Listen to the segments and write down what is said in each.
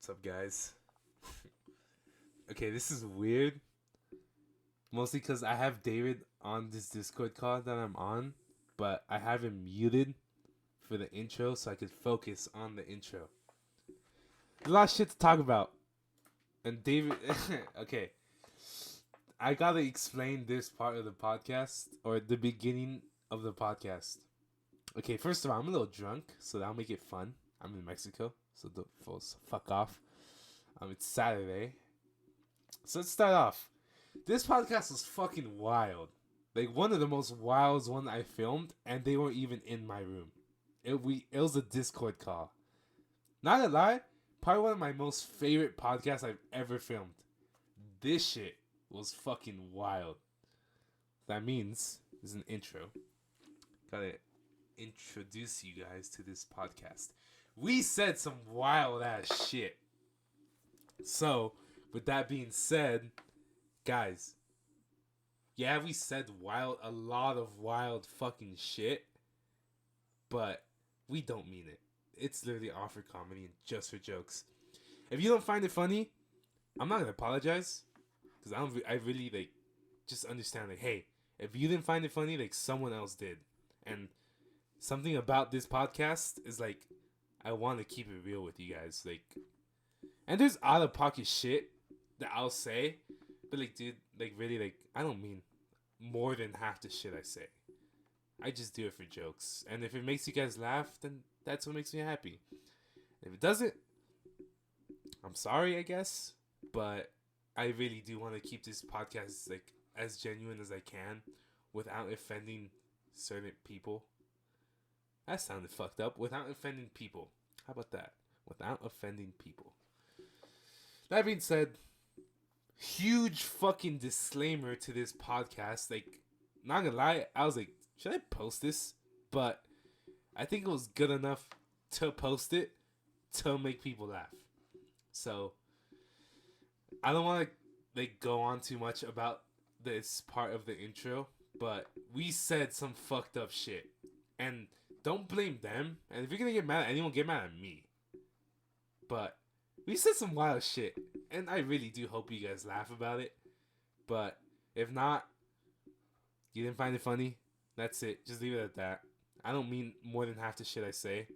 What's up, guys? Okay, this is weird. Mostly because I have David on this Discord call that I'm on, but I have him muted for the intro so I could focus on the intro. There's a lot of shit to talk about. And David, okay, I gotta explain this part of the podcast, or the beginning of the podcast. Okay, first of all, I'm a little drunk, so that'll make it fun. I'm in Mexico, so the fools fuck off. It's Saturday. So let's start off. This podcast was fucking wild. Like one of the most wild one I filmed, and they weren't even in my room. It was a Discord call. Not gonna lie, probably one of my most favorite podcasts I've ever filmed. This shit was fucking wild. That means there's an intro. Gotta introduce you guys to this podcast. We said some wild ass shit. So, with that being said, guys, yeah, we said a lot of wild fucking shit, but we don't mean it. It's literally all for comedy and just for jokes. If you don't find it funny, I'm not gonna apologize, because I really like just understand like, hey, if you didn't find it funny, like someone else did, and something about this podcast is like, I want to keep it real with you guys, like, and there's out of pocket shit that I'll say, but like, dude, like really, like I don't mean more than half the shit I say. I just do it for jokes, and if it makes you guys laugh, then that's what makes me happy. If it doesn't, I'm sorry, I guess, but I really do want to keep this podcast like as genuine as I can, without offending certain people. That sounded fucked up. Without offending people. How about that? Without offending people. That being said, huge fucking disclaimer to this podcast. Like, not gonna lie, I was like, should I post this? But I think it was good enough to post it to make people laugh. So I don't want to like go on too much about this part of the intro, but we said some fucked up shit, and don't blame them. And if you're gonna get mad at anyone, get mad at me. But we said some wild shit, and I really do hope you guys laugh about it. But if not, you didn't find it funny, that's it. Just leave it at that. I don't mean more than half the shit I say.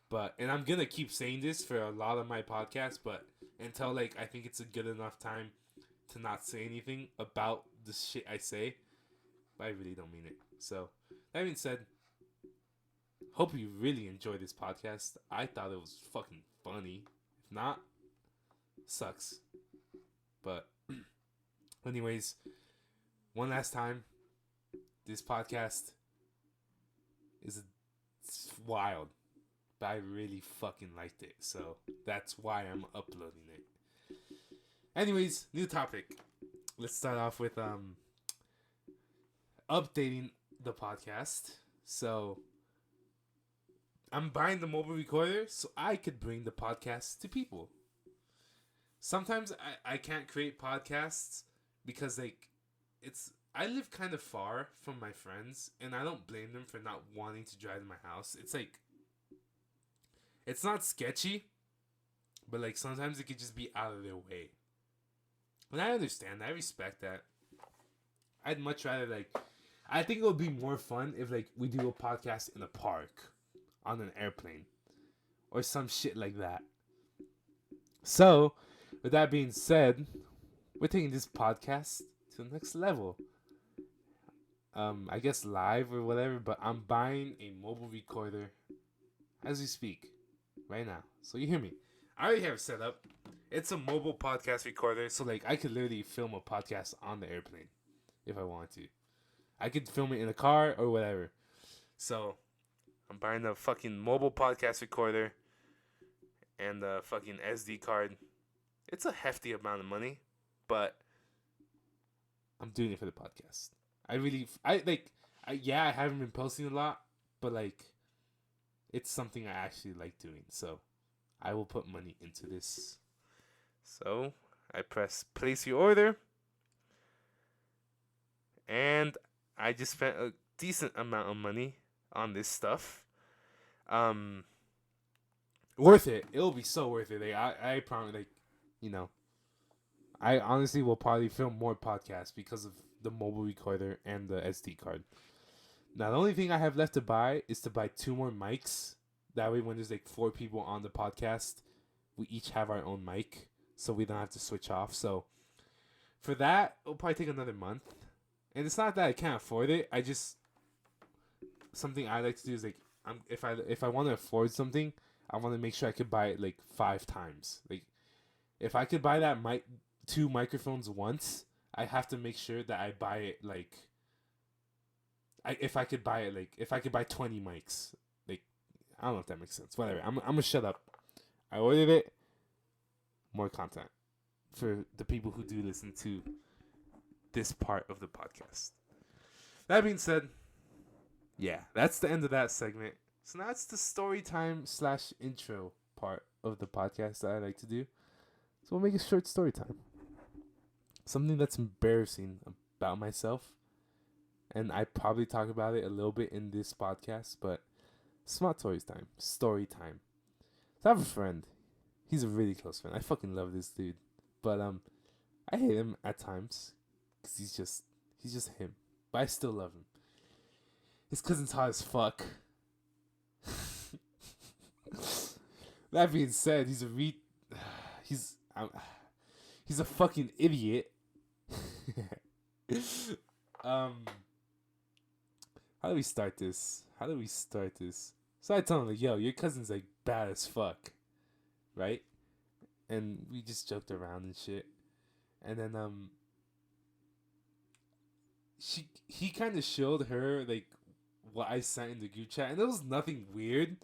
But, and I'm gonna keep saying this for a lot of my podcasts, but until like I think it's a good enough time to not say anything about the shit I say, but I really don't mean it. So, that being said, hope you really enjoy this podcast. I thought it was fucking funny. If not, sucks. But anyways, one last time, this podcast it's wild, but I really fucking liked it, so that's why I'm uploading it. Anyways, new topic. Let's start off with updating the podcast. So I'm buying the mobile recorder so I could bring the podcast to people. Sometimes I can't create podcasts because like I live kind of far from my friends, and I don't blame them for not wanting to drive to my house. It's like, it's not sketchy, but like sometimes it could just be out of their way. And I understand, I respect that. I'd much rather like, I think it would be more fun if like we do a podcast in a park, on an airplane, or some shit like that. So, with that being said, we're taking this podcast to the next level. I guess live or whatever, but I'm buying a mobile recorder as we speak right now. So you hear me. I already have it set up. It's a mobile podcast recorder, so like I could literally film a podcast on the airplane if I want to. I could film it in a car or whatever. So I'm buying a fucking mobile podcast recorder and a fucking SD card. It's a hefty amount of money, but I'm doing it for the podcast. I haven't been posting a lot, but like, it's something I actually like doing. So I will put money into this. So I press place your order, and I just spent a decent amount of money on this stuff. Worth it. It'll be so worth it. Like, I promise. Like, you know, I honestly will probably film more podcasts because of the mobile recorder and the SD card. Now, the only thing I have left to buy is to buy 2 more mics. That way, when there's like 4 people on the podcast, we each have our own mic, so we don't have to switch off. So for that, it'll probably take another month. And it's not that I can't afford it. I just something I like to do is like if I want to afford something, I want to make sure I could buy it like 5 times. Like if I could buy that 2 microphones once, I have to make sure that I buy it like if I could buy it like if I could buy 20 mics. Like I don't know if that makes sense. Whatever. I'm gonna shut up. I ordered it. More content for the people who do listen to this part of the podcast. That being said, yeah, that's the end of that segment. So now it's the story time / intro part of the podcast that I like to do. So we'll make a short story time. Something that's embarrassing about myself. And I probably talk about it a little bit in this podcast, but smart stories time. Story time. So I have a friend. He's a really close friend. I fucking love this dude. But I hate him at times. Because he's just him. But I still love him. His cousin's hot as fuck. That being said, he's a fucking idiot. How do we start this? So I tell him like, yo, your cousin's like bad as fuck, right? And we just joked around and shit. And then he kind of showed her like what I sent in the group chat, and it was nothing weird.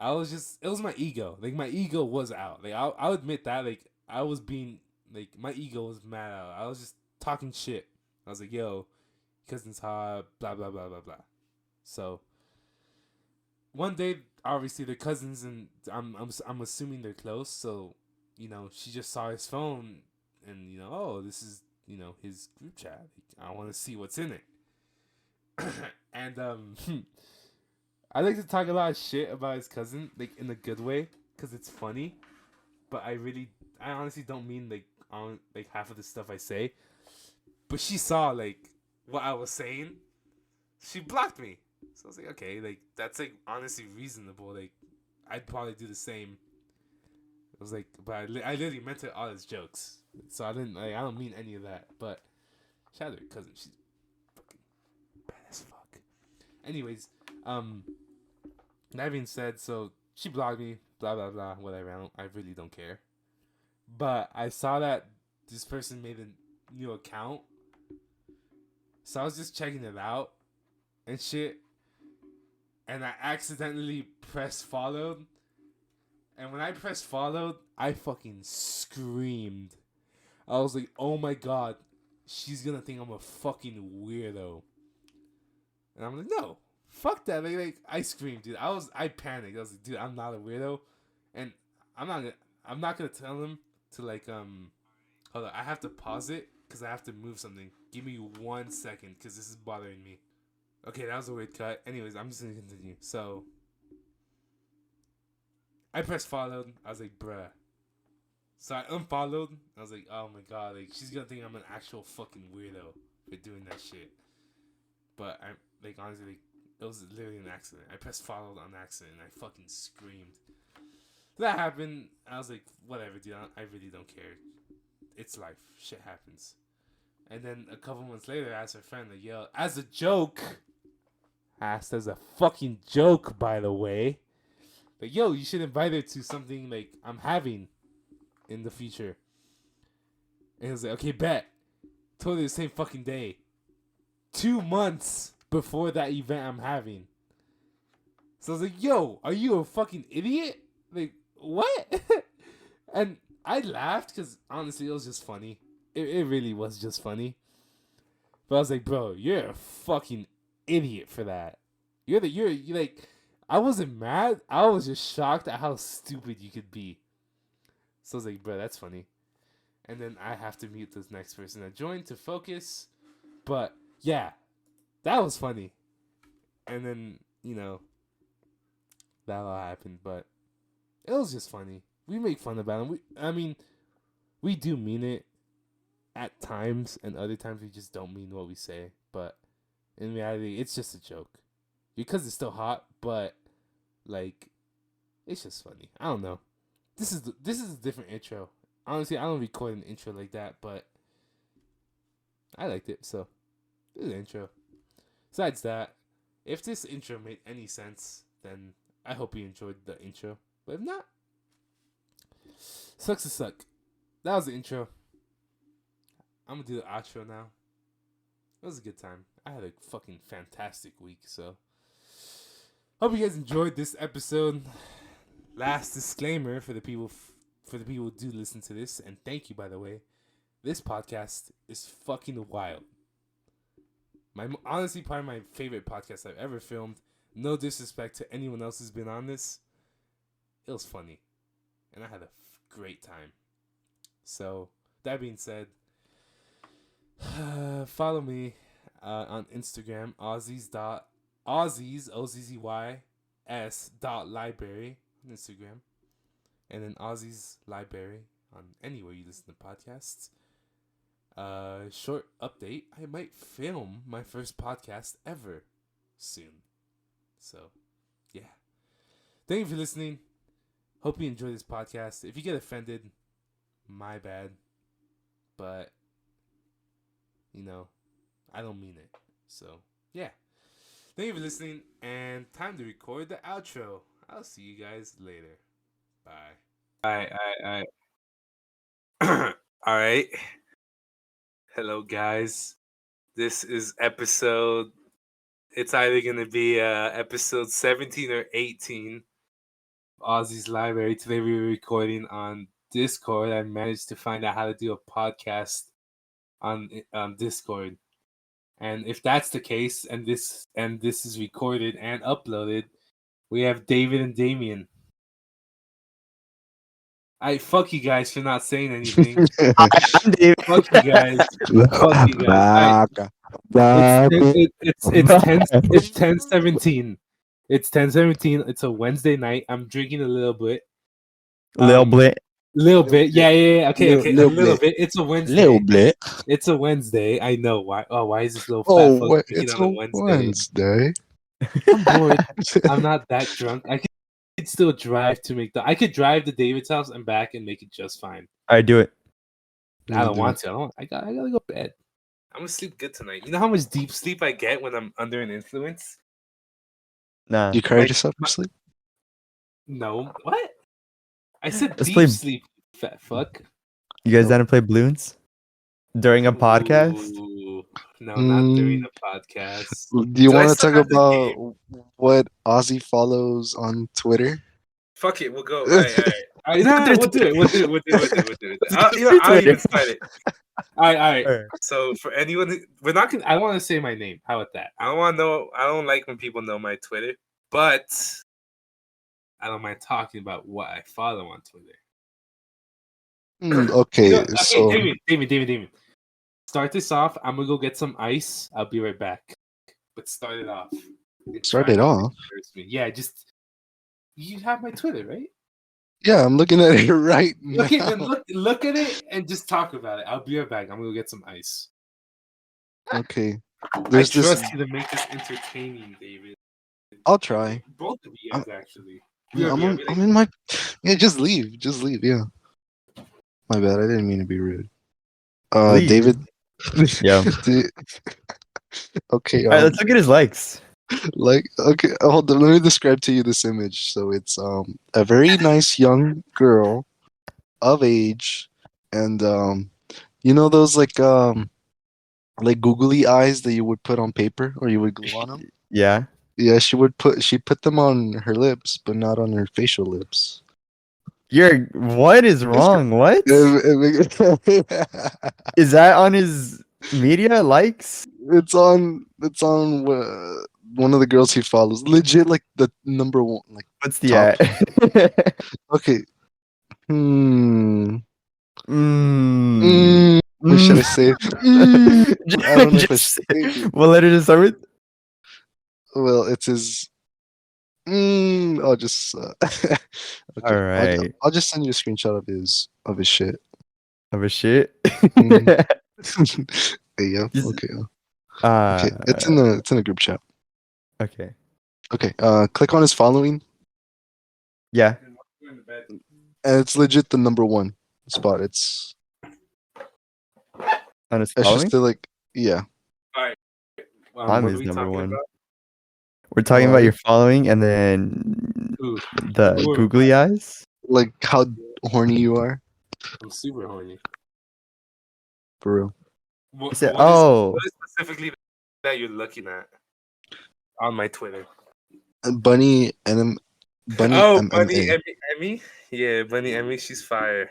It was my ego. Like my ego was out. Like I'll admit that. Like I was being like my ego was mad out. I was just talking shit. I was like, yo, cousin's hot, blah blah blah blah blah. So one day, obviously they're cousins, and I'm assuming they're close. So she just saw his phone, and oh, this is his group chat. Like, I want to see what's in it. And I like to talk a lot of shit about his cousin, like in a good way, cause it's funny. But I honestly don't mean like on like half of the stuff I say. But she saw like what I was saying. She blocked me. So I was like, okay, like that's like honestly reasonable. Like I'd probably do the same. I was like, but I literally meant it all as jokes. So I don't mean any of that. But shout out to her cousin. She's fucking bad as fuck. Anyways, that being said, so she blocked me, blah blah blah, whatever. I really don't care. But I saw that this person made a new account, so I was just checking it out and shit, and I accidentally pressed followed. And when I pressed followed, I fucking screamed. I was like, oh my god, she's gonna think I'm a fucking weirdo. And I'm like, no, fuck that. Like I screamed, dude. I panicked. I was like, dude, I'm not a weirdo. And I'm not gonna tell him to like, hold on. I have to pause it because I have to move something. Give me 1 second because this is bothering me. Okay, that was a weird cut. Anyways, I'm just gonna continue. So I pressed followed. I was like, bruh. So I unfollowed. I was like, oh my god, like she's gonna think I'm an actual fucking weirdo for doing that shit. But I like honestly, like, it was literally an accident. I pressed followed on accident and I fucking screamed. That happened. I was like, whatever, dude. I really don't care. It's life. Shit happens. And then a couple months later, I asked her friend, like, yo, as a joke, asked as a fucking joke, by the way, like, yo, you should invite her to something like I'm having in the future. And he was like, okay, bet. Totally the same fucking day. 2 months before that event I'm having. So I was like, yo, are you a fucking idiot? Like, what? And I laughed because honestly, it was just funny. It really was just funny. But I was like, bro, you're a fucking idiot for that. You're like, I wasn't mad. I was just shocked at how stupid you could be. So I was like, bro, that's funny. And then I have to mute this next person that joined to focus. But yeah, that was funny. And then, that all happened. But It was just funny. We make fun about him. We do mean it at times, and other times we just don't mean what we say. But in reality, it's just a joke. Because it's still hot, but like, it's just funny. I don't know. This is a different intro. Honestly, I don't record an intro like that, but I liked it, so this is the intro. Besides that, if this intro made any sense, then I hope you enjoyed the intro. But if not, sucks to suck. That was the intro. I'm gonna do the outro now. It was a good time. I had a fucking fantastic week, so hope you guys enjoyed this episode. Last disclaimer for the people who do listen to this, and thank you, by the way. This podcast is fucking wild. Honestly, probably my favorite podcast I've ever filmed. No disrespect to anyone else who's been on this. It was funny, and I had a great time. So that being said, follow me on Instagram, Ozzy's.library on Instagram, and then Ozzy's Library on anywhere you listen to podcasts. Short update: I might film my first podcast ever soon. So, yeah. Thank you for listening. Hope you enjoy this podcast. If you get offended, my bad. But, I don't mean it. So, yeah. Thank you for listening, and time to record the outro. I'll see you guys later. Bye. Alright. Alright. Hello, guys. This is episode... It's either going to be episode 17 or 18 of Ozzy's Library. Today we were recording on Discord. I managed to find out how to do a podcast on Discord. And if that's the case, and this is recorded and uploaded, we have David and Damian. I fuck you guys for not saying anything. I'm David. Fuck you guys. Fuck you guys. It's 10:17. It's 10:17. It's a Wednesday night. I'm drinking a little bit. Little bit. Yeah. Okay. A little bit. It's a Wednesday. Little bit. It's a Wednesday. I know why. Oh, why is this little fat fuck drinking on a Wednesday? I'm bored. I'm not that drunk. I could still drive to I could drive to David's house and back and make it just fine. I do it. I don't want to. I gotta go to bed. I'm gonna sleep good tonight. You know how much deep sleep I get when I'm under an influence? Nah. You cried yourself to sleep? No. What? I said Let's deep play... sleep, fat fuck. You guys down to play balloons? During a podcast? Ooh. No, not during a podcast. Do you want to talk about what Ozzy follows on Twitter? Fuck it, we'll go. All right. We'll do it. We'll do it. I'll even start it. All right. So for anyone, we're not gonna. I want to say my name. How about that? I don't want to know. I don't like when people know my Twitter, but I don't mind talking about what I follow on Twitter. Okay, so Damien. Start this off. I'm gonna go get some ice. I'll be right back. But start it off. Yeah, just you have my Twitter, right? Yeah, I'm looking at it right now. Okay, then look at it and just talk about it. I'll be right back. I'm gonna go get some ice. Okay. I trust you to make this entertaining, David. I'll try. Both of you guys, actually. I'm in my... Yeah, just leave. Yeah. My bad. I didn't mean to be rude. David. Yeah. Okay. All right, let's look at his likes. Okay, hold on. Let me describe to you this image. So it's a very nice young girl of age, and you know those like googly eyes that you would put on paper or you would glue on them. Yeah. Yeah, she put them on her lips, but not on her facial lips. What is wrong? What? Is that on his media likes? It's on one of the girls he follows. Legit, like the number one. Like what's the at? Okay. What What should I say? I don't know if I should. What letter to start with? Well, it's his. I'll just okay. All right. I'll just send you a screenshot of his shit. Of a shit. Mhm. Hey, yeah. Just, Okay. uh, Okay. It's in the group chat. okay. Okay. Click on his following, Yeah. and it's legit the number one spot. It's On his it's just following? the like yeah. All right. I'm What are his we number talking one. about? We're talking about What? your following and then Who? the Who am googly eyes. Like how horny you are I'm super horny. for real. He said, What "Oh, is specifically that you're looking at on my Twitter? And Bunny Oh, Bunny MMA. Emmy? Yeah, Bunny Emmy, she's fire.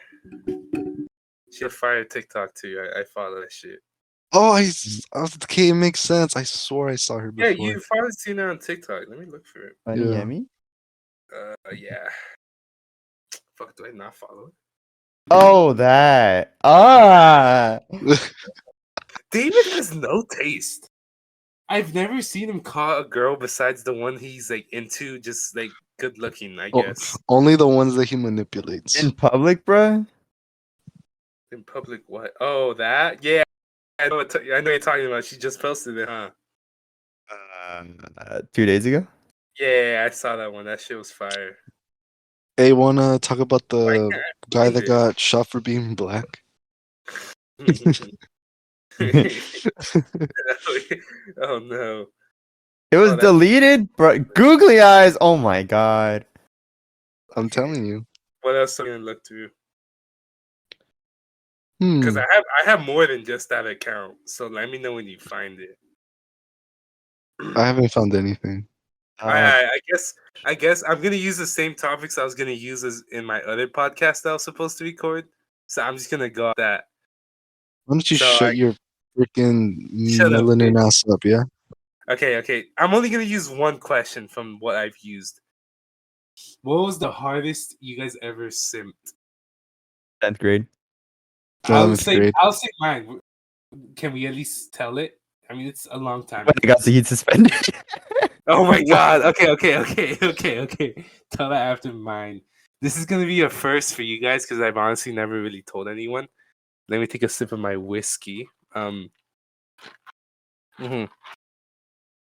She a fire TikTok too. I follow that shit. Oh, okay, it makes sense. I swore I saw her Yeah, before. you've probably seen her on TikTok. Let me look for it. Bunny Yeah. Yemi." Yeah. Fuck, do I not follow it? Oh, that. Ah. David has no taste. I've never seen him call a girl besides the one he's like into just like good looking, I Oh, guess. only the ones that he manipulates. In public, bruh. In public, what? Oh, that? Yeah, I know. I know you're talking about. She just posted it, huh? 2 days ago. Yeah, I saw that one. That shit was fire. Hey, wanna talk about I the can't guy find that it. got shot for being black? Oh no! It was Oh, that. deleted, bro. Googly eyes. Oh my god. I'm Okay. telling you. What else am I gonna look through? Because Hmm. I have more than just that account. So let me know when you find it. I haven't found anything. I guess I'm gonna use the same topics I was gonna use as in my other podcast that I was supposed to record. So I'm just gonna go off that. Why don't you So shut your freaking shut up, melanin bitch. ass up, yeah? Okay. I'm only gonna use one question from what I've used. What was the hardest you guys ever simped? 10th grade. 11th grade. I'll say mine. Can we at least tell it? I mean, it's a long time When I ago. got the heat suspended. Oh my god. Okay. Tell that after mine. This is gonna be a first for you guys because I've honestly never really told anyone. Let me take a sip of my whiskey. mhm. So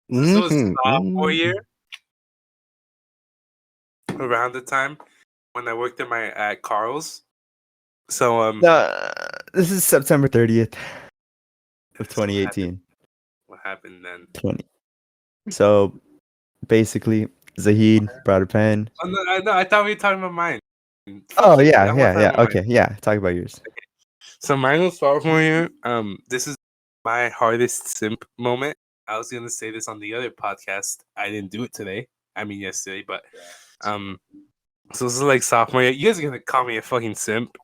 this was sophomore year, around the time when I worked at Carl's. So This is September 30th of so 2018. what happened then? 20. So basically, Zahid brought a pen. Oh, no, I thought we were talking about mine. Oh Fuck you. I yeah, want yeah, to talk yeah. about mine. Okay, yeah. Talk about yours. So mine was sophomore year. This is my hardest simp moment. I was gonna say this on the other podcast. I didn't do it today. I mean yesterday, but so this is like sophomore year. You guys are gonna call me a fucking simp.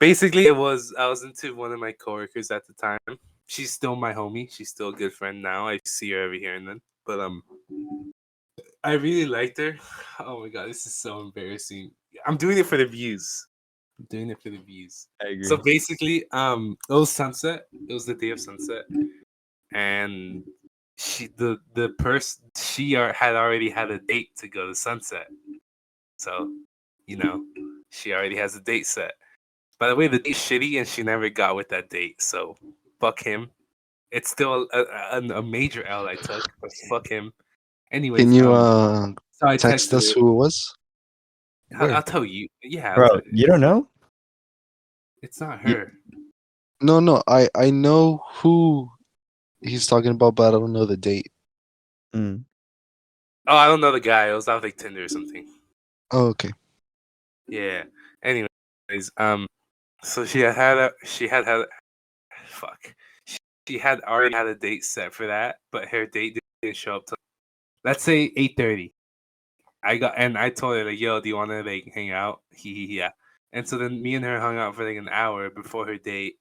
Basically I was into one of my coworkers at the time. She's still my homie. She's still a good friend now. I see her every here and then. But I really liked her. Oh my god, this is so embarrassing. I'm doing it for the views. I'm doing it for the views. I agree. So basically, it was sunset. It was the day of sunset, and the person had already had a date to go to sunset. So, she already has a date set. By the way, the date's shitty, and she never got with that date. So, fuck him. It's still a major L I took, but fuck him. Anyways, Can you so I text texted us her. who it was? I'll Where? tell you. Yeah, I'll Bro, tell you. you don't know? It's not You- her. No, I know who he's talking about, but I don't know the date. Mm. Oh, I don't know the guy. It was off like Tinder or something. Oh, okay. Yeah. Anyways, so she had fuck. She had already had a date set for that, but her date didn't show up till, let's say, 8:30. I told her like, yo, do you want to like hang out? Yeah. And so then me and her hung out for like an hour before her date.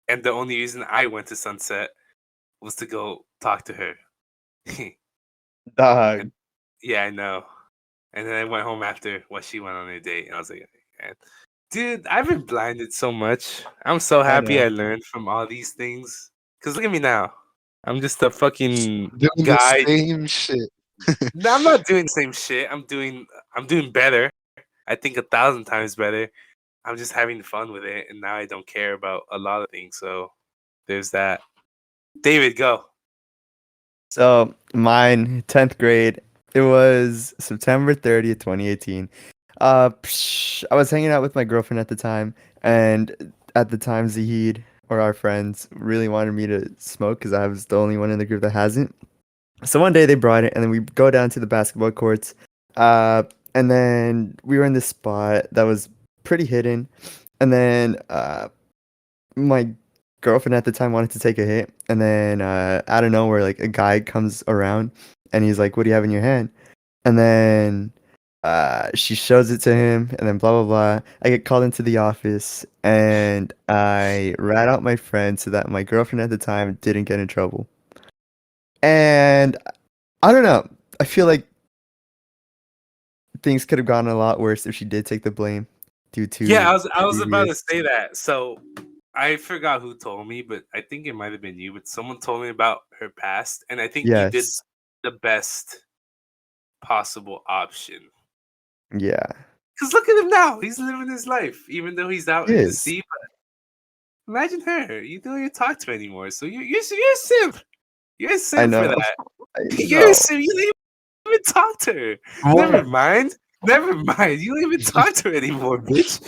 And the only reason I went to Sunset was to go talk to her. Dog. Yeah, I know. And then I went home after what she went on her date, and I was like, man, dude, I've been blinded so much. I'm so I happy know. I learned from all these things. Cause look at me now. I'm just a fucking Doing the guy. same shit. No, I'm not doing the same shit. I'm doing better. I think 1,000 times better. I'm just having fun with it, and now I don't care about a lot of things. So there's that. David, go. So mine, 10th grade. It was September 30th, 2018. I was hanging out with my girlfriend at the time, and at the time, Zahid or our friends really wanted me to smoke because I was the only one in the group that hasn't. So one day they brought it, and then we go down to the basketball courts. And then we were in this spot that was pretty hidden, and then my girlfriend at the time wanted to take a hit, and then out of nowhere, like a guy comes around, and he's like, "What do you have in your hand?" And then she shows it to him, and then blah blah blah. I get called into the office, and I rat out my friend so that my girlfriend at the time didn't get in trouble. And I don't know. I feel like things could have gone a lot worse if she did take the blame due Yeah, to I was about to previous. say that. So I forgot who told me, but I think it might have been you. But someone told me about her past, and I think you did Yes. the best possible option. Yeah. Because look at him now; he's living his life, even though he's out It in the is. sea. But imagine her; you don't even talk to her anymore. So you're a simp. You're a I simp for know. that. I You're a know. simp. You don't even talk to her. Never What? mind. Never mind. You don't even talk to her anymore, bitch.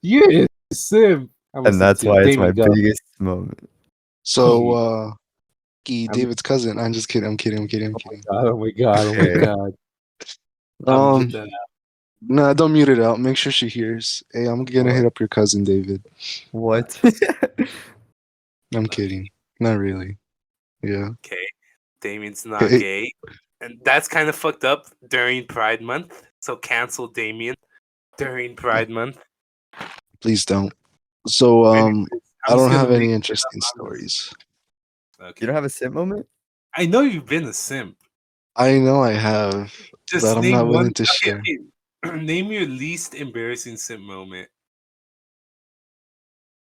You're a simp. I'm a And simp that's too. why it's my Damien, go. biggest moment. So, I'm, David's cousin. I'm just kidding. I'm kidding. I'm kidding. I'm kidding. oh my god. Oh my Okay. god. I'm Um, mute that. no, don't mute it out. Make sure she hears. Hey, I'm gonna hit What? up your cousin, David. What? I'm Lucky. kidding. Not really. Yeah. Okay. Damien's not Hey, gay. And that's kind of fucked up during Pride Month. So cancel Damien during Pride Month. please don't. So, Anyways, I I'm just don't gonna have make any it interesting up on this. stories. You don't Okay. have a simp moment? I know you've been a simp. I know I have that Just I'm not name one. willing to Okay, share. okay. Name your least embarrassing simp moment.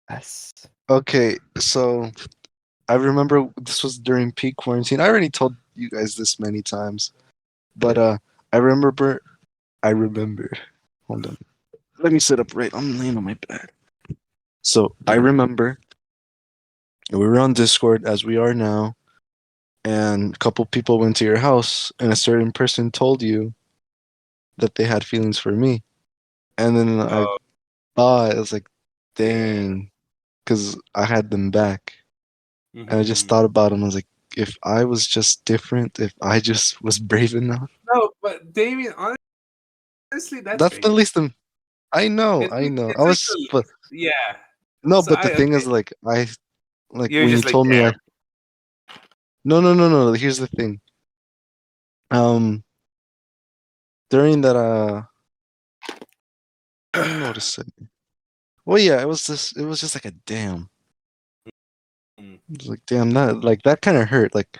Yes. Okay, so I remember this was during peak quarantine. I already told you guys this many times, but I remember. I remember. Hold on. Let me sit up right. I'm laying on my bed. So I remember we were on Discord as we are now, and a couple people went to your house, and a certain person told you that they had feelings for me, and then I Oh thought I was like, yeah. dang, because I had them back, and I just Hmm. thought about them. I was like, if I was just different, if I just was brave enough, No, but Damien, honestly, that's that's the great. least. I know, It's I like know. I it's like was, the but yeah. no, So but the I thing okay. is, like, I like You're when you just like told me, damn. no, no, no, no. Here's the thing. Um, during that, I don't know what to say. Well, yeah, it was this. It was just like a damn. Mm. It was like damn, that like that kind of hurt. Like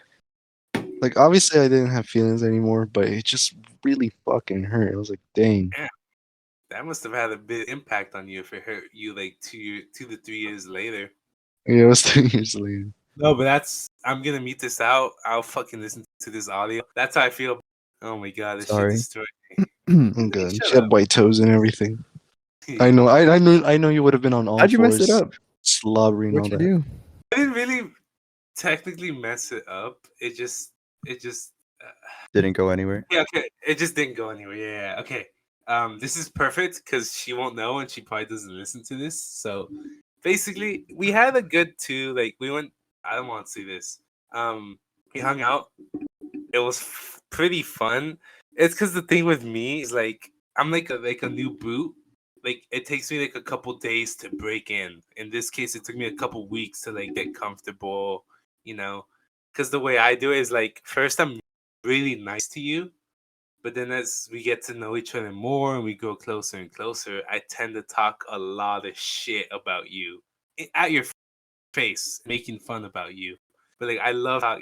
obviously I didn't have feelings anymore, but it just really fucking hurt. I was like, dang. Damn. That must have had a big impact on you if it hurt you like 2 to 3 years later. Yeah, it was 2 years later. No, but that's I'm gonna mute this out. I'll fucking listen to this audio. That's how I feel. Oh my god, this shit Sorry. destroyed me. I'm good. She Shut had white toes and everything. I up. know. I know you would have been on all How'd you mess it fours, up? slobbering all What'd you that. do? I didn't really technically mess it up. It just uh, Didn't go anywhere. yeah, okay. It just didn't go anywhere. Yeah, yeah, okay. This is perfect because she won't know and she probably doesn't listen to this. So basically, we had a good two. Like we went. I don't want to see this. We hung out. It was pretty fun. It's because the thing with me is like I'm like a new boot. Like it takes me like a couple days to break in. In this case, it took me a couple weeks to like get comfortable. You know, because the way I do it is like first I'm really nice to you, but then as we get to know each other more and we go closer and closer, I tend to talk a lot of shit about you at your face, making fun about you. But like I love how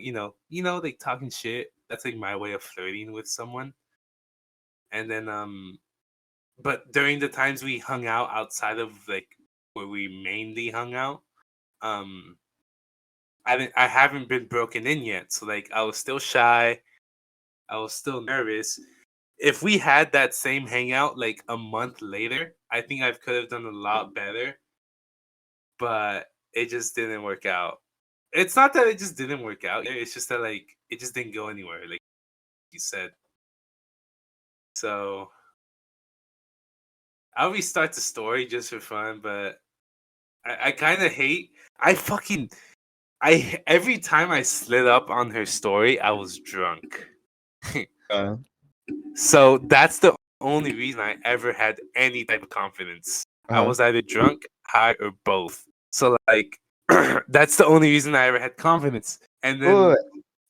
like talking shit. That's like my way of flirting with someone. And then but during the times we hung out outside of like where we mainly hung out, um I haven't been broken in yet. So like I was still shy. I was still nervous. If we had that same hangout like a month later, I think I could have done a lot better. But it just didn't work out. It's not that it just didn't work out. It's just that like it just didn't go anywhere, like you said. So I'll restart the story just for fun, but I kind of hate. Every time I slid up on her story, I was drunk. Uh, So that's the only reason I ever had any type of confidence. I uh-huh. was either drunk, high, or both. So like that's the only reason I ever had confidence. And then Wait.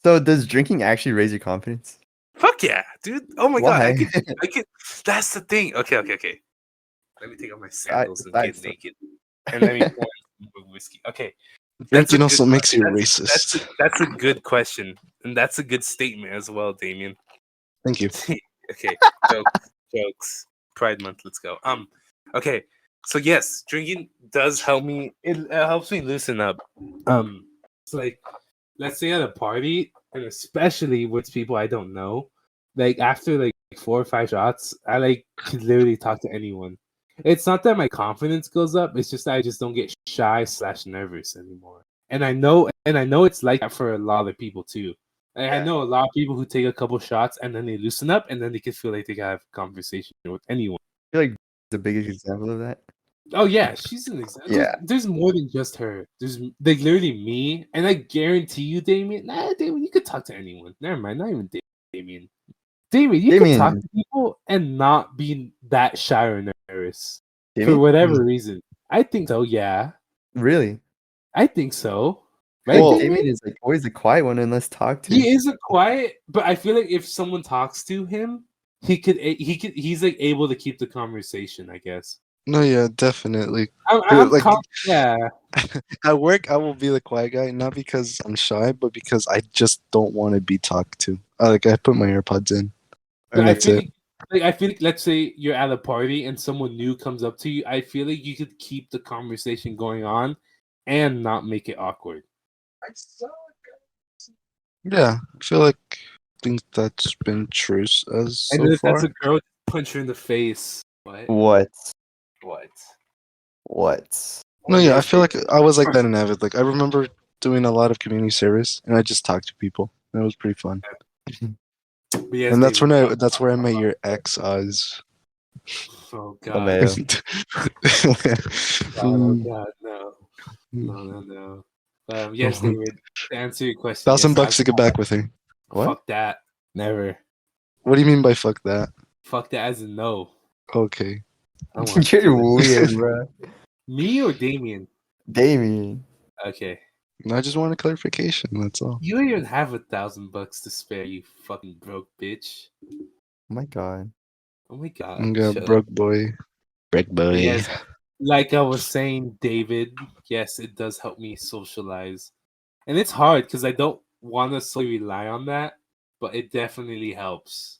So does drinking actually raise your confidence? fuck yeah, dude. Oh my god, Why? I could that's the thing. Okay. Let me take off my sandals and get Facts. naked. And let me pour in some more whiskey. Okay. Drinking also makes you a racist. That's a good question. And that's a good statement as well, Damien. Thank you. Okay. Jokes. Pride month, let's go. Okay. So yes, drinking does help me. It helps me loosen up. It's like, let's say at a party, and especially with people I don't know, like after like 4 or 5 shots, I like could literally talk to anyone. It's not that my confidence goes up; it's just that I just don't get shy/nervous anymore. And I know it's like that for a lot of people too. Like, I know a lot of people who take a couple shots and then they loosen up, and then they can feel like they can have a conversation with anyone. I feel like the biggest example of that. Oh yeah, she's an example. Yeah. There's more than just her. There's like literally me, and I guarantee you, Damien. Damien, you could talk to anyone. Never mind, not even Damien. Damien, you could talk to people and not be that shy or nervous for whatever reason. I think so. Yeah, Really? I think so. Right, Well, Damien? Damien is like always the quiet one unless talk to. He isn't quiet, but I feel like if someone talks to him, he's like able to keep the conversation, I guess. No, yeah, definitely. I'm Like yeah. at work, I will be the quiet guy, not because I'm shy, but because I just don't want to be talked to. I put my AirPods in, and that's it. I feel like let's say you're at a party and someone new comes up to you. I feel like you could keep the conversation going on and not make it awkward. Yeah, I feel like that's been true as And so then if far. that's a girl, punch her in the face. What? No, yeah, I feel like I was like that in Avid. Like I remember doing a lot of community service, and I just talked to people. And it was pretty fun. Yes, And that's where I met your ex, Oz. Oh god. Oh god, no. Yes, David. To answer your question, $1,000 to get back with her. What? Fuck that. Never. What do you mean by fuck that? Fuck that as in no. Okay. You're weird, bro. Me or Damien? Damien. Okay. I just want a clarification. That's all. You don't even have $1,000 to spare, you fucking broke bitch. Oh my god. Oh my god. Broke boy. Broke boy. Yes, like I was saying, David, yes, it does help me socialize. And it's hard because I don't want to solely rely on that, but it definitely helps.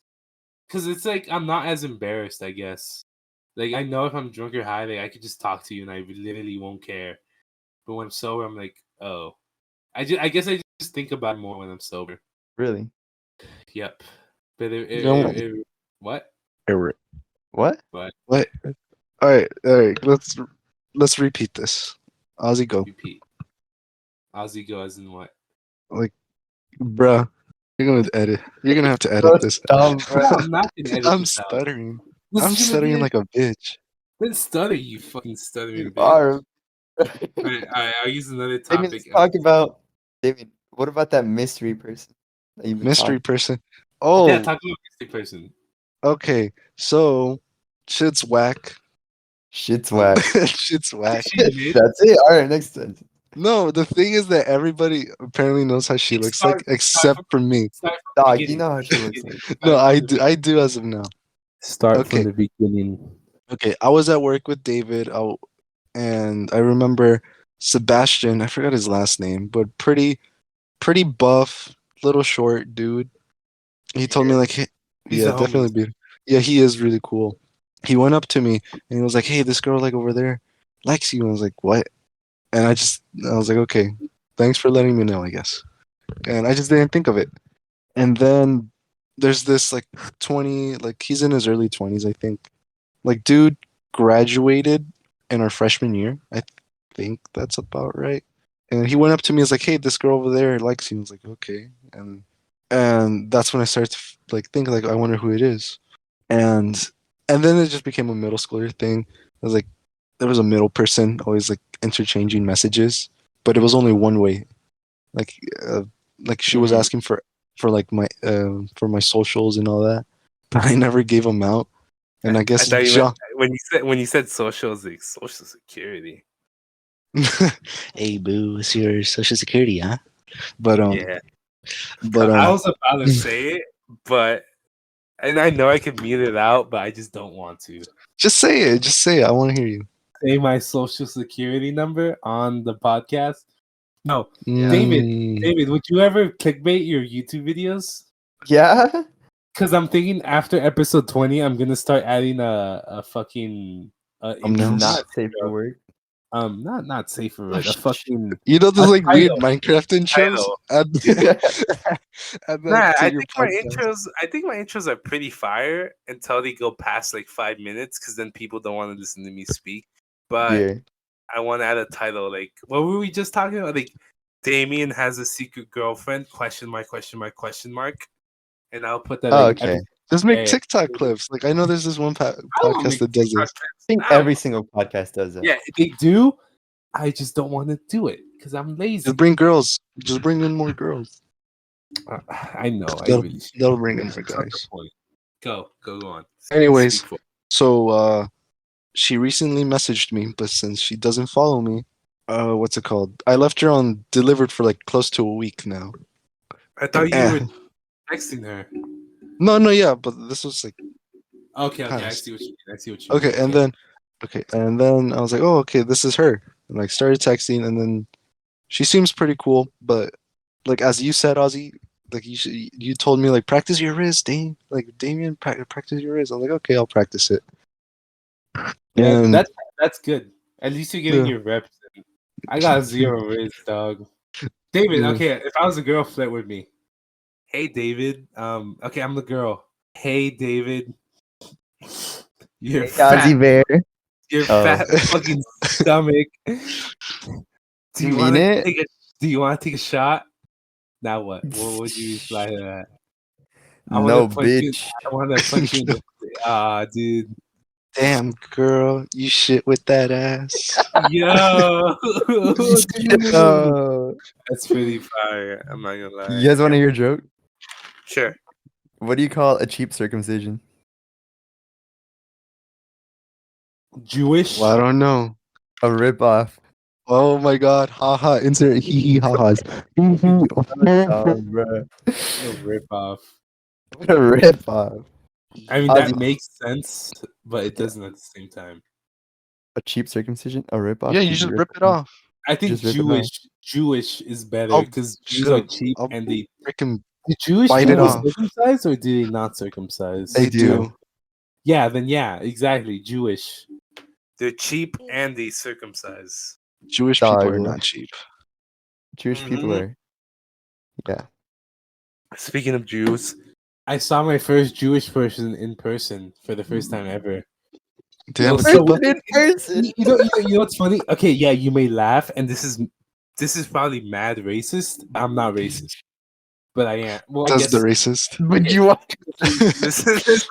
Because it's like I'm not as embarrassed, I guess. Like I know if I'm drunk or high, like I could just talk to you and I literally won't care. But when I'm sober, I'm like, oh. I guess I just think about it more when I'm sober. Really? Yep. But what? What? What? All right. Let's repeat this. Ozzy, go. Repeat. Ozzy, go as in what? Like, bruh, you're gonna edit. You're gonna have to edit this. Dumb, bro. I'm not gonna edit I'm this out. stuttering. This I'm is gonna stuttering be like a bitch. Then stutter, you fucking stuttering You bitch. are. Alright, I'll use another Damien, topic. let's talk about Damien. What about that mystery person? That you've been Mystery talking- person. Oh, Yeah, talk about mystery person. okay. So, shit's whack. Shit's whack. Shit's whack. That's it. All right, next sentence. No, the thing is that everybody apparently knows how she looks like, except for me. Dog, you know how she looks like. No, I do as of now. Start Okay. from the beginning. Okay, I was at work with David, and I remember Sebastian. I forgot his last name, but pretty buff, little short dude. He told me like, hey, He's yeah, a homie. definitely beautiful. Yeah, he is really cool. He went up to me and he was like, "Hey, this girl like over there likes you." And I was like, "What?" And I was like, "Okay, thanks for letting me know, I guess." And I just didn't think of it. And then there's this like 20, like he's in his early 20s, I think. Like, dude graduated in our freshman year. I think that's about right. And he went up to me and was like, "Hey, this girl over there likes you." I was like, "Okay." And that's when I started to like think like, I wonder who it is. And and then it just became a middle schooler thing. I was like, there was a middle person always like interchanging messages, but it was only one way. Like uh, like she was asking for like my for my socials and all that, but I never gave them out. And I I guess thought you meant John, when you said socials, like social security. hey boo, it's your social security, huh? But Yeah, but I was about to say it, but and I know I could mute it out, but I just don't want to just say it. Just say it. I want to hear you. say my social security number on the podcast. No, Yeah. David, would you ever clickbait your YouTube videos? Yeah. Because I'm thinking after episode 20, I'm gonna start adding a fucking Thumbnails? Not safe for work. not safe for it. A fucking You know those a like weird title. Minecraft intros? Title. Add Nah, that to I your think my podcast. intros are pretty fire until they go past like 5 minutes, because then people don't want to listen to me speak. But Yeah. I want to add a title like, what were we just talking about? Like, Damian has a secret girlfriend? Question mark? Question mark? Question mark? And I'll put that Oh, like okay. Just make yeah. TikTok clips. Like I know there's this one I don't podcast make that does TikTok this. I think clips. I don't every want- single podcast does that. Yeah, they do. I just don't want to do it because I'm lazy. Just bring girls. Just bring in more girls. I know. I They'll, really should. they'll bring in more That's not the guys. point. Go on. Anyways, Speak for- so she recently messaged me, but since she doesn't follow me, what's it called? I left her on delivered for like close to a week now. I thought you Eh. were texting her. No, yeah, but this was like Okay. I past. see what you mean. Okay, and then I was like, oh, okay, this is her. And like started texting, and then she seems pretty cool, but like as you said, Ozzy, like you told me like practice your wrist, Damian, practice your wrist. I was like, okay, I'll practice it. Yeah, And that's good. At least you're getting yeah, your reps in. I got 0 wrist, dog. David, yeah. okay, if I was a girl, flirt with me. Hey, David. Okay, I'm the girl. Hey, David. You're Ozzy fat. Bear. Your Oh. fat fucking stomach. Do You you mean want to it? take a? Do you want to take a shot? Now what? What would you reply to that? I want No, to punch you. bitch. I want to punch you in the. Dude. Damn girl, you shit with that ass. Yo, dude. Oh. That's pretty fire. I'm not gonna lie. You guys want to hear a joke? Sure. What do you call a cheap circumcision? Jewish. Well, I don't know. A rip off. Oh my god, haha, insert hee hee ha ha's. Oh, bro. A rip off. What a rip off. I mean, Ozzy- that makes sense, but it Yeah. doesn't at the same time. A cheap circumcision? A rip off? Yeah, you just rip it off. I think Just rip it off. Jewish is better I'll because Jews are cheap I'll and they. freaking Do Jewish bite it people off. circumcise or do they not circumcise? They do. Yeah, then yeah, exactly. Jewish. They're cheap and they circumcise. Jewish people are Dog. not cheap. Jewish people Mhm. are. Yeah. Speaking of Jews, I saw my first Jewish person in person for the first time ever. Do they have a So- kippah? In person. You know what's funny? Okay, yeah, you may laugh, and this is probably mad racist. I'm not racist, but I am. Well, I Does guess. the racist? Would you want?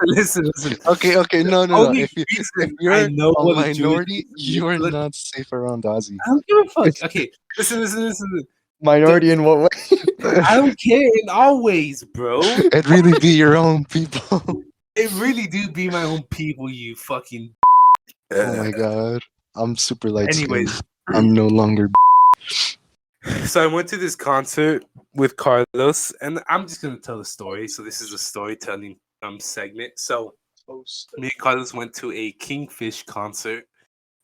listen. Okay, no. Only If reason you're I know a what a Jewish minority, you are look- not safe around Ozzy. I don't give a fuck. Okay, listen. Minority in what way? I don't care in all ways, bro. It'd really be your own people. It really do be my own people, you fucking. Oh my god. I'm super light skinned. Anyways, I'm no longer. so I went to this concert with Carlos, and I'm just gonna tell the story. So this is a storytelling segment. So me and Carlos went to a Kingfish concert.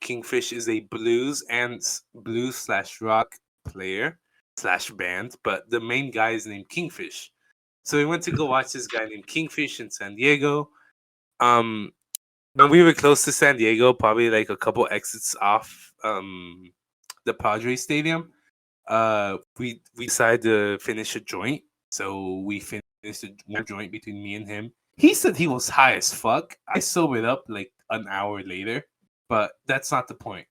Kingfish is a blues / rock player / band, but the main guy is named Kingfish. So we went to go watch this guy named Kingfish in San Diego. When we were close to San Diego, probably like a couple exits off the Padres Stadium, we decided to finish a joint. So we finished finished one joint between me and him. He said he was high as fuck. I sobered up like an hour later, but that's not the point.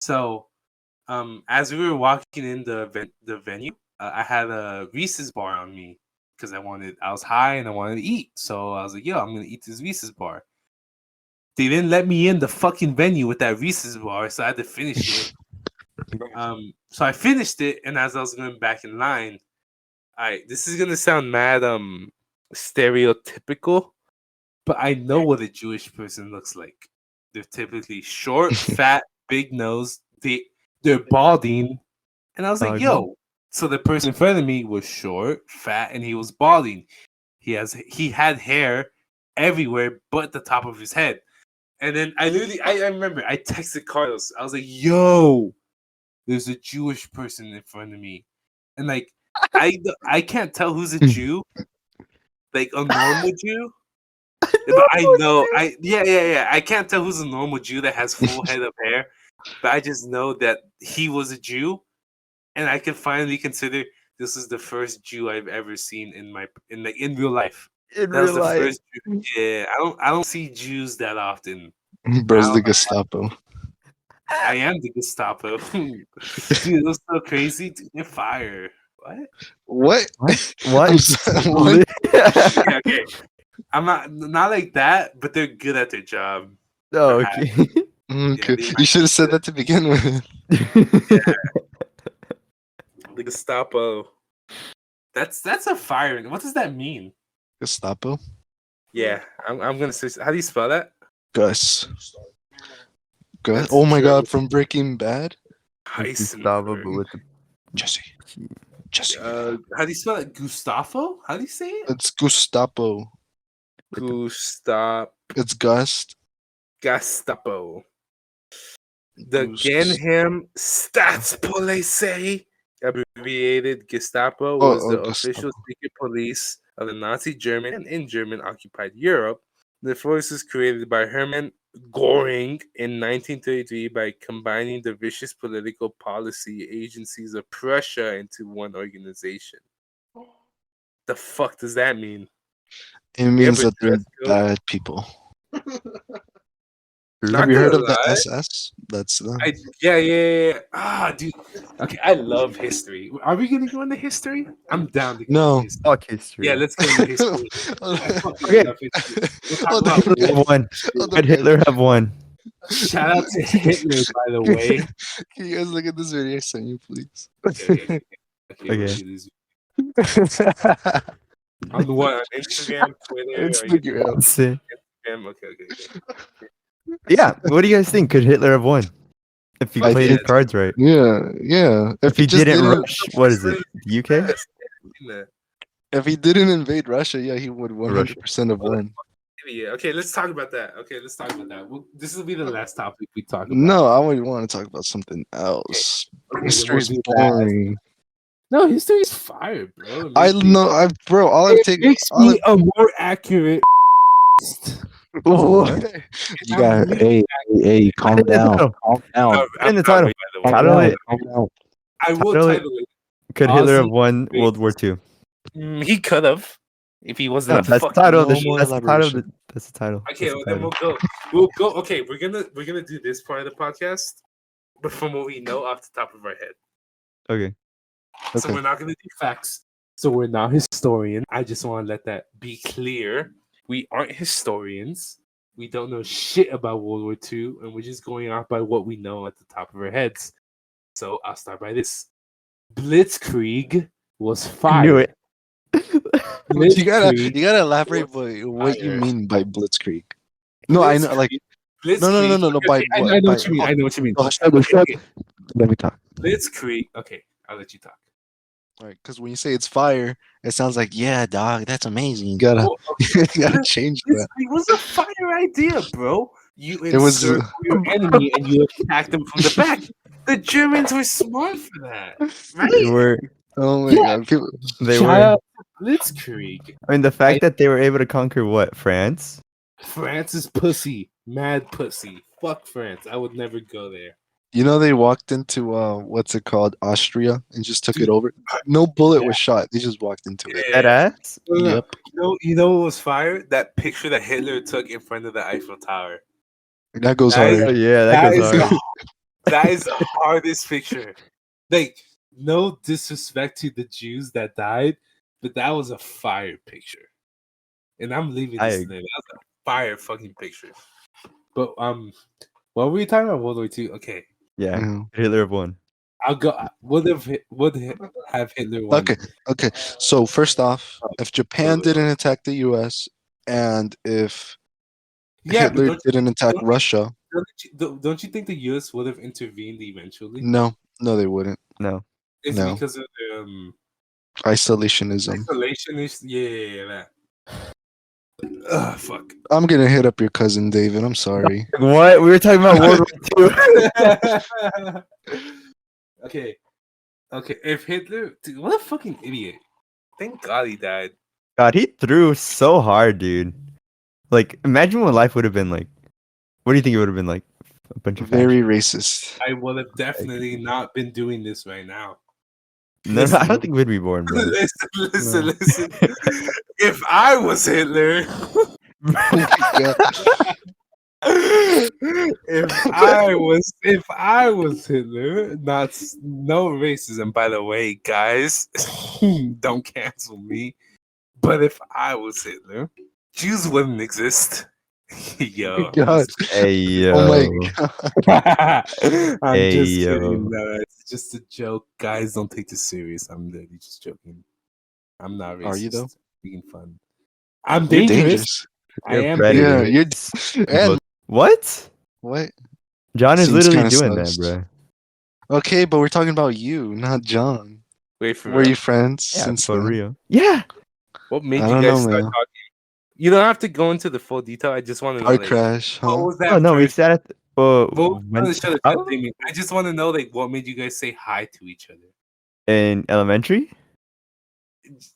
So, as we were walking in the venue, I had a Reese's bar on me because I was high and I wanted to eat. So I was like, "Yo, I'm gonna eat this Reese's bar." They didn't let me in the fucking venue with that Reese's bar, so I had to finish it. So I finished it, and as I was going back in line, this is gonna sound mad stereotypical, but I know what a Jewish person looks like. They're typically short, fat, big nose. They're balding, and I was like, "Yo!" So the person in front of me was short, fat, and he was balding. He had hair everywhere but the top of his head. And then I remember I texted Carlos. I was like, "Yo, there's a Jewish person in front of me," and like I can't tell who's a Jew, like a normal Jew. But I know I can't tell who's a normal Jew that has full head of hair, but I just know that he was a Jew, and I can finally consider this is the first Jew I've ever seen in real life. In That was real the life. first Jew. Yeah, I don't see Jews that often. Bro's the Gestapo. I am the Gestapo. Dude, it was so crazy. Dude, they're fire. What? What? What? Okay. I'm not like that, but they're good at their job. Oh, okay. Okay. You should have said that to begin with. The Gestapo. That's a fire. What does that mean? Gestapo? Yeah, I'm gonna say. How do you spell that? Gus. Gus. That's Oh my true. God! From Breaking Bad. Gustavo, but with the Jesse. How do you spell it? Gustavo? How do you say it? It's Gestapo. It's Gust. Gestapo. The Genham Staatspolizei, abbreviated Gestapo, was the official secret police of the Nazi German and in German occupied Europe. The forces created by Hermann Göring in 1933 by combining the vicious political policy agencies of Prussia into one organization. The fuck does that mean? It means that they're bad people. Have you heard of the SS? That's them. Yeah. Ah, dude. Okay, I love history. Are we gonna go into history? I'm down to go into history. Fuck history. Yeah, let's go into history. Okay. Could Hitler have won? Shout out to Hitler, by the way. Can you guys look at this video I sent you, please? Okay. On what? On Instagram, Twitter, Instagram. Okay. Yeah. What do you guys think? Could Hitler have won if he played his cards right? Yeah. If he didn't rush, what is it? UK? If he didn't invade Russia, yeah, he would 100% have won. Yeah. Okay, let's talk about that. This will be the last topic we talk about. No, I would want to talk about something else. Okay, History's boring. No, history's fire, bro. I know, all I take makes me a more accurate. You got hey, calm down. Calm down. In the title. I will title it. Could Hitler have won World War II? He could have. If he wasn't that's the title. That's the title. Okay, well, then we'll go. Okay, we're gonna do this part of the podcast, but from what we know off the top of our head. Okay. So we're not gonna do facts. So we're not historians. I just want to let that be clear. We aren't historians. We don't know shit about World War II, and we're just going off by what we know at the top of our heads. So I'll start by this. Blitzkrieg was fire. I knew it. You gotta elaborate what you mean by Blitzkrieg. No, I know, like Blitzkrieg. no. I know what you mean. I know what you mean. Let me talk. Blitzkrieg. Okay, I'll let you talk. All right, because when you say it's fire, it sounds like, yeah, dog, that's amazing. You gotta, you gotta change that. It was a fire idea, bro. You encircle your enemy and you attack them from the back. The Germans were smart for that, right? They were. Oh my god, they were. Blitzkrieg. I mean, the fact that they were able to conquer what? France? France is pussy, mad pussy. Fuck France. I would never go there. You know they walked into what's it called, Austria, and just took it Dude, over. No bullet yeah. was shot. They just walked into it. That Yeah. ass? No, no, no. Yep, You know what was fire? That picture that Hitler took in front of the Eiffel Tower. that goes That is Oh hard. yeah, that that goes is the hard. that is the hardest picture. Like, no disrespect to the Jews that died, but that was a fire picture. And I'm leaving I this today. That was a fire fucking picture. But what were we talking about? World War II? Okay, Yeah, Yeah. Hitler have won. I'll go. Have Hitler won? Okay. So first off, Oh, if Japan didn't attack the U.S. and if yeah, but Hitler didn't attack don't, Russia, don't you think the U.S. would have intervened eventually? no, they wouldn't. No. It's No, because of the isolationism. isolationist. Yeah, that. Ugh, fuck. I'm gonna hit up your cousin David. I'm sorry. What? We were talking about World War II. Okay. Okay. If Hitler, dude, what a fucking idiot! Thank God he died. God, he threw so hard, dude. Like, imagine what life would have been like. What do you think it would have been like? A bunch of Very fascists. racist. I would have definitely not been doing this right now. No, I don't think we'd be born, bro. Listen. If I was Hitler, Yeah. if I was Hitler, no racism, by the way, guys. Don't cancel me. But if I was Hitler, Jews wouldn't exist. Yo, God. Hey yo. Oh my God. I'm Hey, just yo. kidding. No, it's just a joke. Guys, don't take this serious. I'm literally just joking. I'm not racist. Are you though? Being fun. I'm You're dangerous. dangerous. I You're am predator. Yeah, dangerous. you're. And What? what? John is Seems literally kinda doing sus. that, Okay, but we're talking about you, not John. Wait for Were real. you friends bro. Yeah, since for then? real. Yeah. What made I you don't guys know, start man. talking? You don't have to go into the full detail. I just want to know, Car like, crash, what huh? was Oh that no, we first? sat at Shut went up, out Damian. I just want to know, like, what made you guys say hi to each other? in elementary,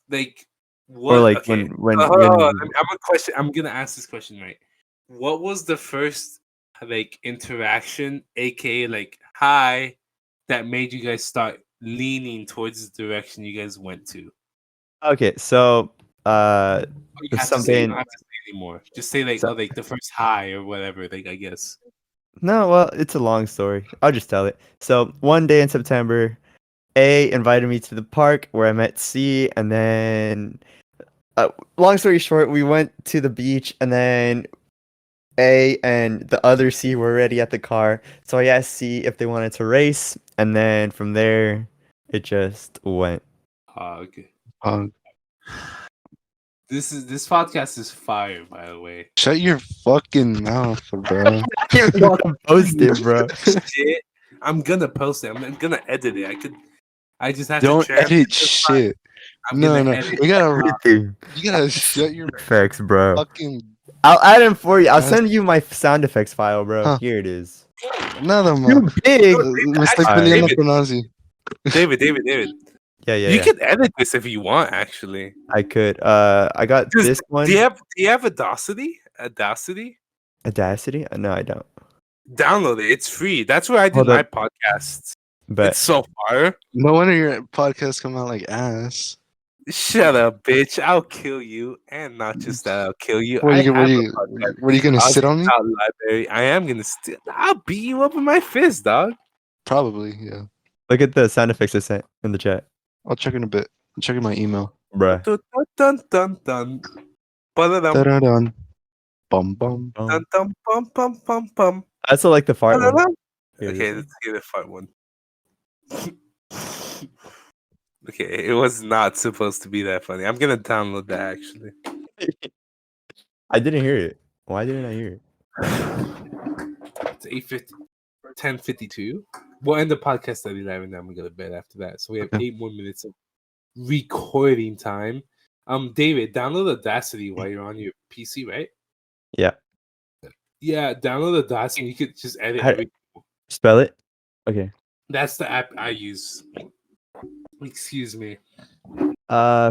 Like, or what? like Okay, when hold on, hold on. when I'm gonna ask this question right. What was the first like interaction, aka like hi, that made you guys start leaning towards the direction you guys went to? okay, so You it's have to say. You something. don't have to say anymore. Just say like, So, oh, like the first hi or whatever. Like, I guess. no, well, it's a long story. I'll just tell it. So one day in September, A invited me to the park where I met C, and then long story short, we went to the beach, and then A and the other C were already at the car. So I asked C if they wanted to race, and then from there, it just went. Okay. Uh, This podcast is fire, by the way. Shut your fucking mouth, bro. You gotta post it, bro. Shit, I'm gonna post it. I'm gonna edit it. I just have to Don't transfer edit the file. shit. I'm No, gonna no. edit. We gotta Everything. you gotta shut your Effects, bro. fucking I'll add them for you. I'll ass. send you my sound effects file, bro. Huh. Here it is. Nada Too más. big. Me estoy Actually, peleando David. con Ozzy. David. Yeah, yeah, You yeah. can edit this if you want. Actually, I could. I got Just- this one. do you have Audacity? Audacity? Audacity? No, I don't. Download it. It's free. That's where I do Hold my up. podcasts. But It's so far. No wonder your podcasts come out like ass. Shut up, bitch! I'll kill you, and not just that, I'll kill you. What are I you, have a podcast. what are you gonna sit Ozzy on me? Cloud Library. I am gonna steal. I'll beat you up with my fist, dog. Probably, yeah. look at the sound effects I sent in the chat, I'll check in a bit. I'm checking my email. bruh. Dun dun dun dun. Ba-da-dum, Da-da-dun. Bum bum. dun dun pum pum pum pum. I also like the fart one. Ba-da-dum. Here it Okay, is. let's get the fun one. Okay, it was not supposed to be that funny. I'm gonna download that actually. I didn't hear it. Why didn't I hear it? It's 8:50, 10:52. We'll end the podcast at 11. Then we go to bed after that. So we have Okay. 8 more minutes of recording time. David, download Audacity while you're on your PC, right? Yeah. Yeah, download Audacity. You could just edit How- everything. Spell it. Okay. That's the app I use. Excuse me.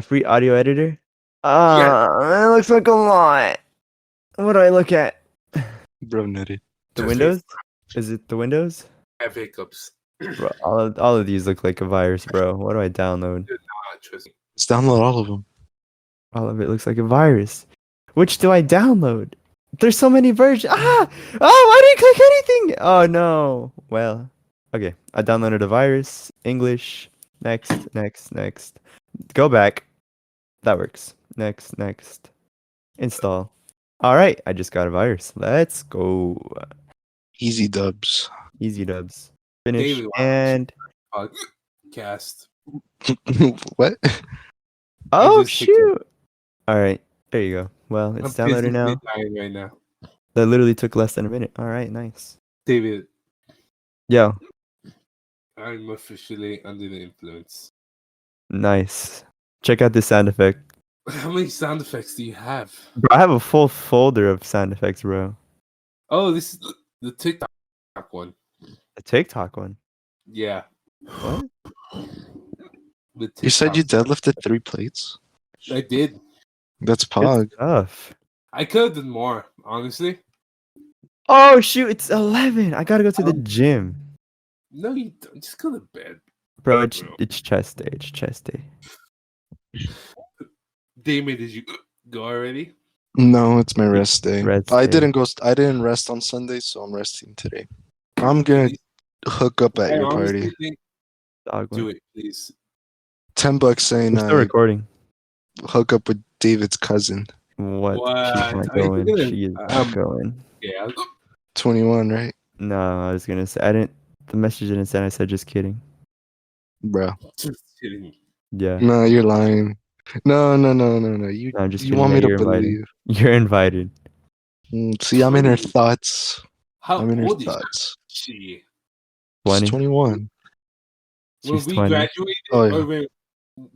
Free audio editor. It looks like a lot. What do I look at? Bro nutted. The Just Windows? Is it the Windows? I have hiccups. Bro, all of these look like a virus, bro. What do I download? Trust me. Just download all of them. All of it looks like a virus. Which do I download? There's so many versions. Ah! Oh, I didn't click anything. Oh no. Well, okay. I downloaded a virus. English. Next, next, next. Go back. That works. Next, next. Install. All right. I just got a virus. Let's go. Easy dubs. Easy dubs. Finish. David, And podcast. What? oh just picked it. shoot. All right. There you go. Well, it's I'm downloaded now. physically dying right now. That literally took less than a minute. All right. Nice. David, Yo. I'm officially under the influence. Nice. Check out this sound effect. How many sound effects do you have? Bro, I have a full folder of sound effects, bro. Oh, this is the TikTok one. A TikTok one. Yeah. What? The You said TikTok. you deadlifted 3 plates? I did. That's Good pog. stuff. I could have done more, honestly. Oh shoot, it's 11. I gotta go to the gym. No, you don't. Just go to bed. Bro, it's chest day. It's chest day. Damien, did you go already? No, it's my rest day. Rest I day. didn't go. I didn't rest on Sunday, so I'm resting today. I'm gonna hook up at I your honestly party. think Dog do one. it, please. $10 saying We're still recording. hook up with David's cousin. What? What? She's not Are you going. gonna- She is not going. Yeah. 21, right? No, I was gonna say I didn't. The message didn't say. I said just kidding. Bro. Just kidding. Yeah. No, you're lying. No. You No, I'm just you kidding. want me Yeah, to you're invited. believe. You're invited. See, I'm in her thoughts. How I'm in her old is thoughts. she? 20. She's 21. When She's we 20. graduated, Oh, yeah. or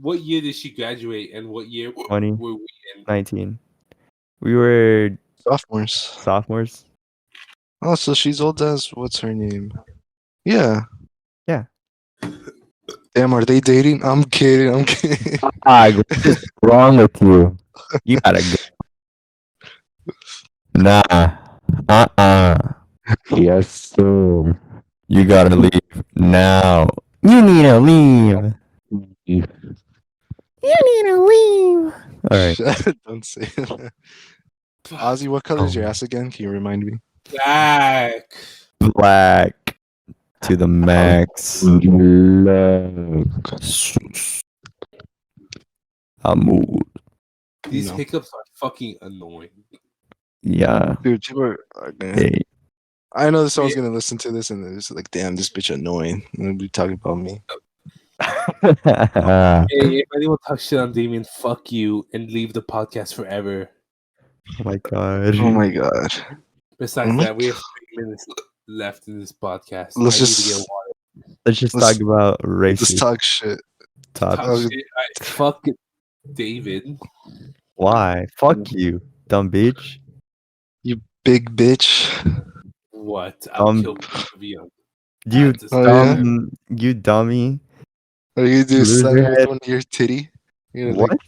what year did she graduate, and what year 20. were we in? 19. We were Sophomores. sophomores. Oh, so she's old as what's her name? Yeah. Yeah. Damn, are they dating? I'm kidding. I'm kidding. What is wrong with you? You gotta go. Nah. Yes, so you gotta leave now. You need to leave. You need to leave. All right. Don't say that. Ozzy, what color is your ass again? Can you remind me? Black. Black to the max. I'm old. These No. hiccups are fucking annoying. Yeah. Dude, people are gonna. Hey. I know someone's gonna listen to this and they're just like, damn, this bitch annoying. And they'll be talking about me. Oh Hey, if anyone talks shit on Damien, fuck you and leave the podcast forever. my god. Oh my god. Besides Mhm. that, we have 3 minutes left in this podcast. Let's I need just- to get water. Let's just let's- talk about Let's racist talk shit. Talk topics. shit. Fuck David. Why? Fuck you, dumb bitch. Big bitch. What? I'll kill both of you. You Oh, yeah? dumb, you dummy. Are you gonna do Loser slap me with head. one of your titty? You're gonna, What? like,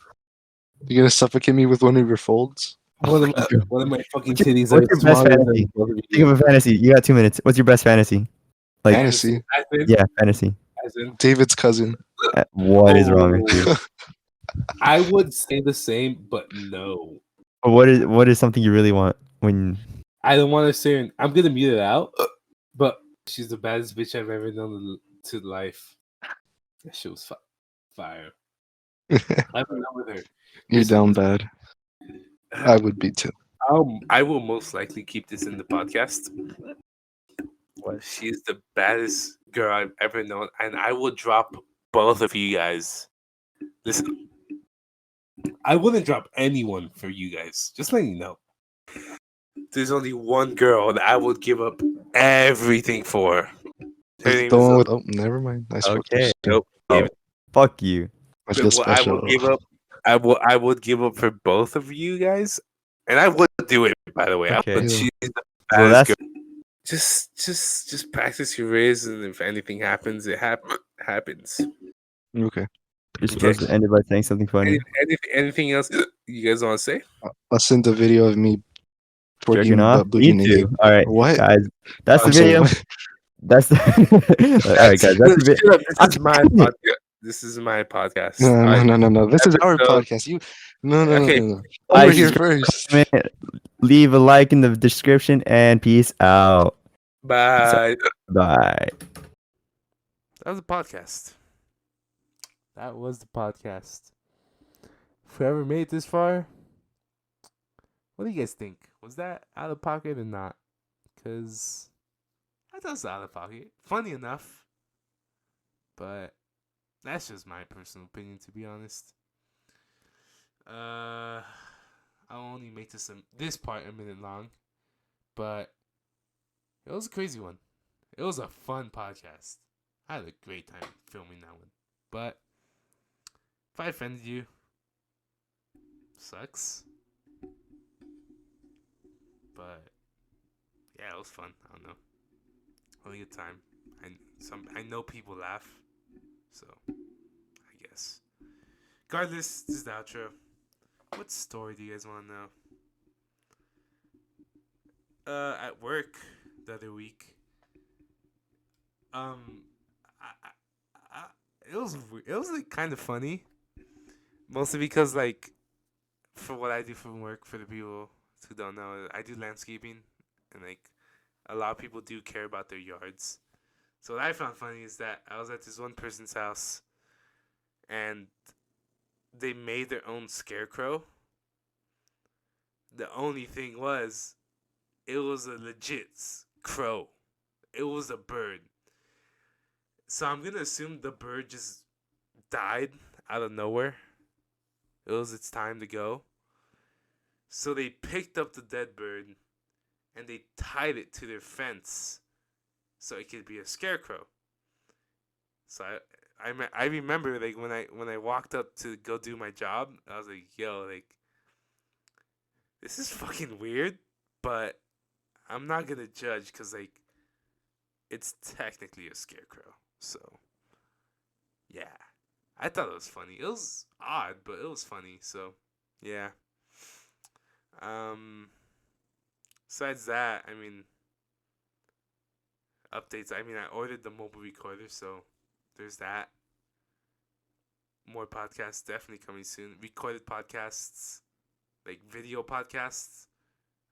you're gonna suffocate me with one of your folds? One of my fucking titties What's are your best smaller than fantasy? both of Think you. of a fantasy. You got 2 minutes. What's your best fantasy? Like, Fantasy. As in- yeah, fantasy. as in- David's cousin. What is wrong with you? Oh, I would say the same, but no. Or what is something you really want when? I don't want to say. I'm gonna mute it out. But she's the baddest bitch I've ever known to life. That shit was fire. I'm in love with her. You're Listen, down bad. I would be too. I will most likely keep this in the podcast. What? She's the baddest girl I've ever known, and I will drop both of you guys. Listen, I wouldn't drop anyone for you guys. Just letting you know. There's only one girl that I would give up everything for. Her name The is one with, oh, never mind. I spoke too Okay. soon. Nope. Oh, fuck you. I feel Well, I special. will give up. I would give up for both of you guys, and I would do it. By the way, Okay. but she's the Well, baddest that's girl. Just practice your riz, and if anything happens, it happens. Okay. you're supposed to end it by saying something funny. Anything else you guys want to say? I'll send a video of me twerking Jerking off. butt booty Me naked. too. All right, What? guys. That's the I'm sorry, video. what? That's all right, guys. That's a bit. Shut up. This is my podcast. This is my podcast. No, All no, right. no, no, no. This is our Episode. podcast. You, no, no, no, Okay. no, no. You were Like, here subscribe, first. comment, leave a like in the description, and peace out. Peace out. Bye. Bye. That was a podcast. That was the podcast. Whoever made it this far, what do you guys think? Was that out of pocket or not? Because I thought it was out of pocket. Funny enough. But that's just my personal opinion, to be honest. I'll only make this part a minute long. But it was a crazy one. It was a fun podcast. I had a great time filming that one. But if I offended you, sucks. But yeah, it was fun. I don't know. Only a good time. I know people laugh, so I guess. Regardless, this is the outro. What story do you guys want to know? At work the other week, it was like kind of funny, mostly because like for what I do from work, for the people who don't know, I do landscaping, and like a lot of people do care about their yards. So what I found funny is that I was at this one person's house, and they made their own scarecrow. The only thing was, it was a legit crow. It was a bird. So I'm gonna assume the bird just died out of nowhere. It was its time to go. So they picked up the dead bird and they tied it to their fence so it could be a scarecrow. So I remember like when I walked up to go do my job, I was like, yo, like this is fucking weird, but I'm not gonna judge because like it's technically a scarecrow. So yeah, I thought it was funny. It was odd, but it was funny. So yeah. Besides that, I mean, updates. I mean, I ordered the mobile recorder, so there's that. More podcasts definitely coming soon. Recorded podcasts, like video podcasts,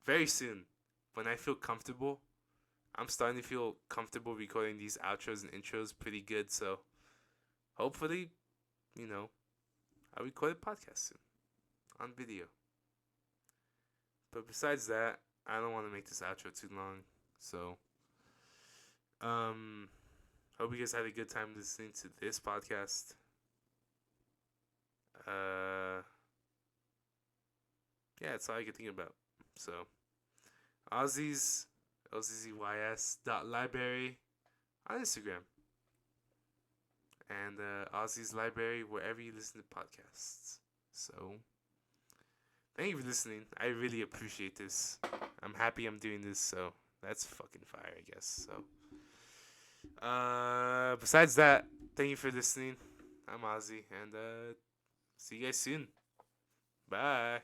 very soon. When I feel comfortable, I'm starting to feel comfortable recording these outros and intros pretty good. So hopefully, I'll record a podcast soon on video. But besides that, I don't want to make this outro too long. So, hope you guys had a good time listening to this podcast. Yeah, that's all I can think about. So, Ozzy's, OZZYS.library on Instagram. And Ozzy's Library wherever you listen to podcasts. So, thank you for listening. I really appreciate this. I'm happy I'm doing this, so that's fucking fire, I guess. So, besides that, thank you for listening. I'm Ozzy, and see you guys soon. Bye.